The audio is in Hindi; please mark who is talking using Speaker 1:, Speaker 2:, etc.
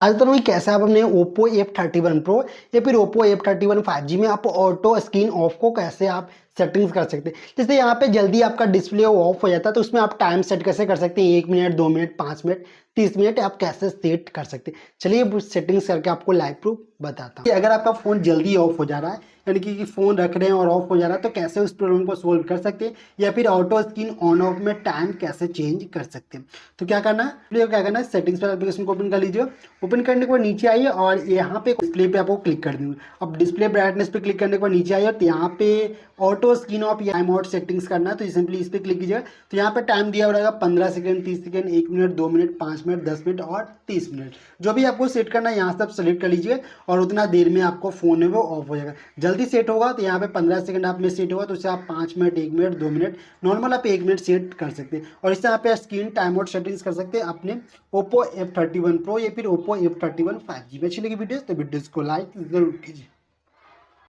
Speaker 1: आज तो नहीं कैसे आप अपने Oppo F31 Pro या फिर Oppo F31 5G में आप ऑटो स्क्रीन ऑफ को कैसे आप सेटिंग्स कर सकते हैं। जैसे यहाँ पे जल्दी आपका डिस्प्ले ऑफ हो जाता है तो उसमें आप टाइम सेट कैसे कर सकते हैं, 1 मिनट 2 मिनट 5 मिनट 30 मिनट आप कैसे सेट कर सकते हैं। चलिए सेटिंग्स करके आपको लाइव प्रूफ बताता हूँ। अगर आपका फ़ोन जल्दी ऑफ हो जा रहा है यानी कि फ़ोन रख रहे हैं और ऑफ हो जा रहा है तो कैसे उस प्रॉब्लम को सोल्व कर सकते हैं या फिर ऑटो स्क्रीन ऑन ऑफ में टाइम कैसे चेंज कर सकते हैं। तो क्या करना है, क्या करना है, सेटिंग्स पर एप्लीकेशन को ओपन कर लीजिए। ओपन करने के बाद नीचे आइए और यहाँ पे डिस्प्ले पे आपको क्लिक कर दूँगा। अब डिस्प्ले ब्राइटनेस पे क्लिक करने के बाद नीचे आइए और यहाँ पे ऑटो स्क्रीन ऑफ या टाइम आउट सेटिंग्स करना है तो सिंपली इस पर क्लिक कीजिएगा। तो यहाँ पे टाइम दिया रहेगा 15 second 30 second 1 minute 2 minute 5 minute 10 minute और 30 मिनट। जो भी आपको सेट करना है यहाँ से आप सेलेक्ट कर लीजिए और उतना देर में आपको फ़ोन है वो ऑफ हो जाएगा। जल्दी सेट होगा तो यहाँ पे 15 सेकंड आप में सेट होगा तो उसे आप 5 मिनट 1 मिनट 2 मिनट नॉर्मल आप 1 मिनट सेट कर सकते हैं। और इससे यहाँ पे स्क्रीन टाइम आउट सेटिंग्स कर सकते हैं अपने Oppo F31 Pro या फिर Oppo F31 5G में। अच्छी लगी वीडियोस तो वीडियोस को लाइक जरूर कीजिए।